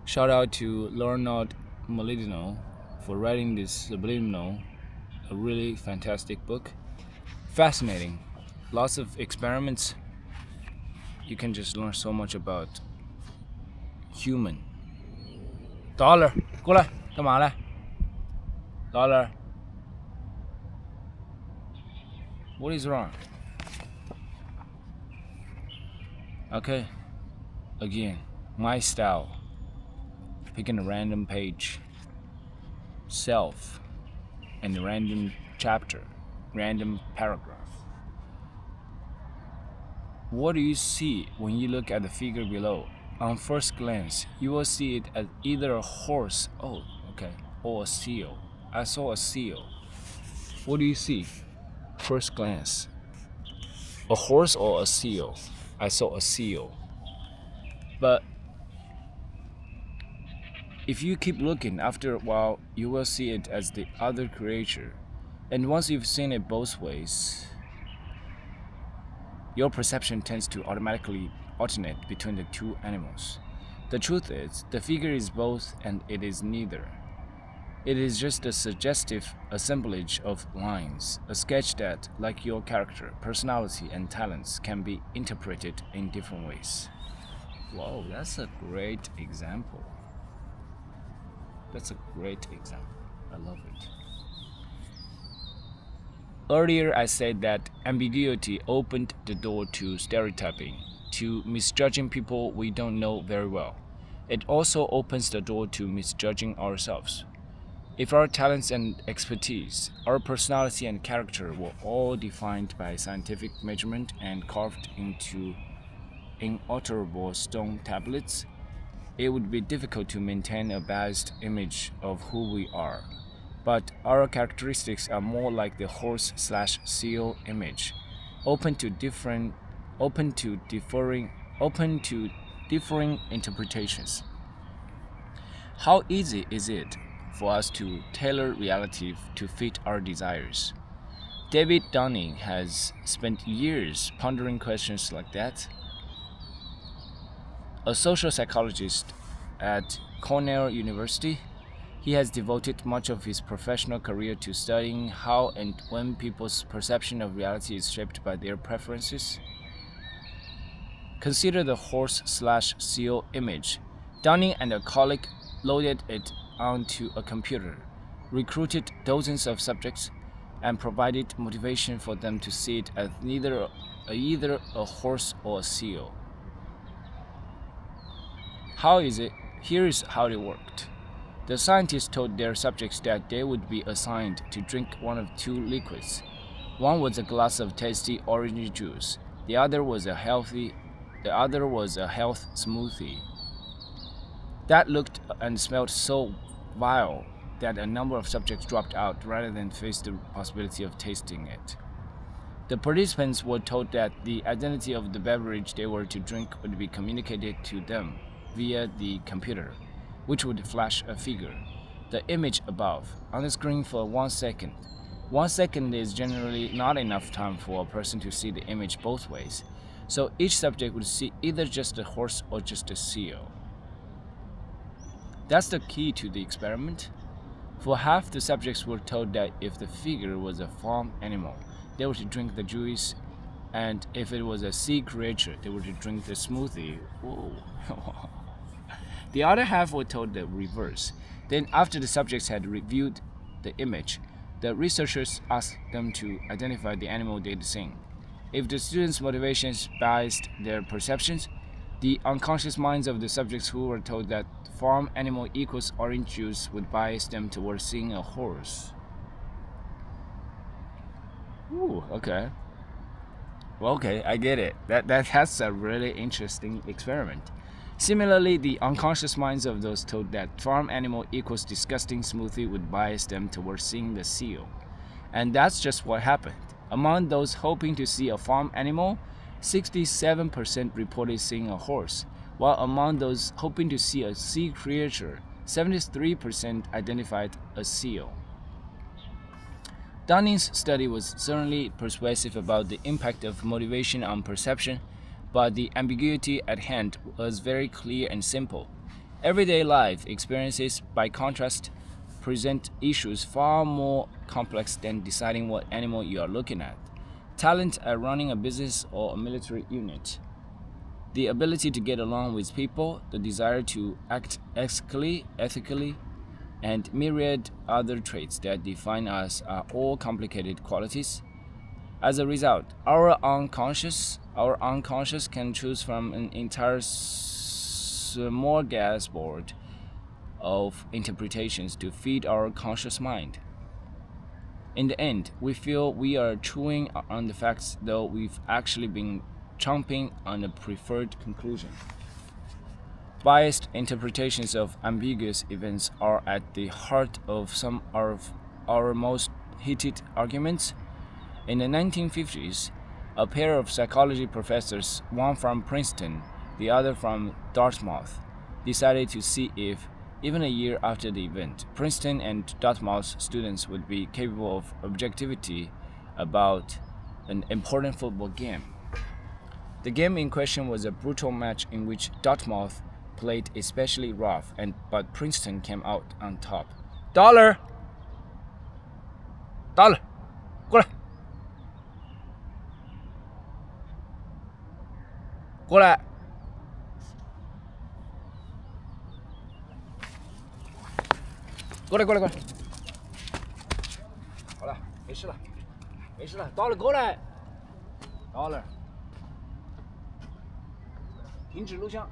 Shout out to Leonard Mlodinow for writing this Subliminal, a really fantastic book. Fascinating. Lots of experiments. You can just learn so much about human. Dollar, 过来，干嘛嘞？ Dollar, what is wrong? Okay, again, my style. Picking a random page, self, and a random chapter, random paragraph. What do you see when you look at the figure below? On first glance, you will see it as either a horse, or a seal. I saw a seal. What do you see? First glance. A horse or a seal? I saw a seal. But if you keep looking, after a while, you will see it as the other creature. And once you've seen it both ways, your perception tends to automatically alternate between the two animals. The truth is, the figure is both and it is neither. It is just a suggestive assemblage of lines, a sketch that, like your character, personality, and talents, can be interpreted in different ways. Whoa, that's a great example. That's a great example. I love it. Earlier, I said that ambiguity opened the door to stereotyping, to misjudging people we don't know very well. It also opens the door to misjudging ourselves. If our talents and expertise, our personality and character were all defined by scientific measurement and carved into inalterable stone tablets, it would be difficult to maintain a biased image of who we are. But our characteristics are more like the horse/seal image, open to differing interpretations. How easy is it for us to tailor reality to fit our desires? David Dunning has spent years pondering questions like that. A social psychologist at Cornell University, he has devoted much of his professional career to studying how and when people's perception of reality is shaped by their preferences. Consider the horse/seal image. Dunning and a colleague loaded it onto a computer, recruited dozens of subjects, and provided motivation for them to see it as either a horse or a seal. Here is how it worked. The scientists told their subjects that they would be assigned to drink one of two liquids. One was a glass of tasty orange juice. The other was a health smoothie. That looked and smelled so vile that a number of subjects dropped out rather than face the possibility of tasting it. The participants were told that the identity of the beverage they were to drink would be communicated to them via the computer, which would flash a figure, the image above, on the screen for 1 second. 1 second is generally not enough time for a person to see the image both ways, so each subject would see either just a horse or just a seal. That's the key to the experiment. For half, the subjects were told that if the figure was a farm animal, they were to drink the juice, and if it was a sea creature, they were to drink the smoothie. Whoa. The other half were told the reverse. Then, after the subjects had reviewed the image, the researchers asked them to identify the animal they'd seen. If the students' motivations biased their perceptions, the unconscious minds of the subjects who were told that farm animal equals orange juice would bias them towards seeing a horse. Ooh, okay. Well, okay, I get it. That's a really interesting experiment. Similarly, the unconscious minds of those told that farm animal equals disgusting smoothie would bias them towards seeing the seal. And that's just what happened. Among those hoping to see a farm animal, 67% reported seeing a horse, while among those hoping to see a sea creature, 73% identified a seal. Dunning's study was certainly persuasive about the impact of motivation on perception, but the ambiguity at hand was very clear and simple. Everyday life experiences, by contrast, present issues far more complex than deciding what animal you are looking at. Talent at running a business or a military unit. The ability to get along with people, the desire to act ethically, and myriad other traits that define us are all complicated qualities. As a result, our unconscious can choose from an entire smorgasbord of interpretations to feed our conscious mind. In the end, we feel we are chewing on the facts, though we've actually been chomping on a preferred conclusion. Biased interpretations of ambiguous events are at the heart of some of our most heated arguments. In the 1950s, a pair of psychology professors, one from Princeton, the other from Dartmouth, decided to see if, even a year after the event, Princeton and Dartmouth students would be capable of objectivity about an important football game. The game in question was a brutal match in which Dartmouth played especially rough, but Princeton came out on top. Dollar, 过来，过来，过来，过来，过来。好了，没事了，没事了。Dollar 过来，Dollar，停止录像。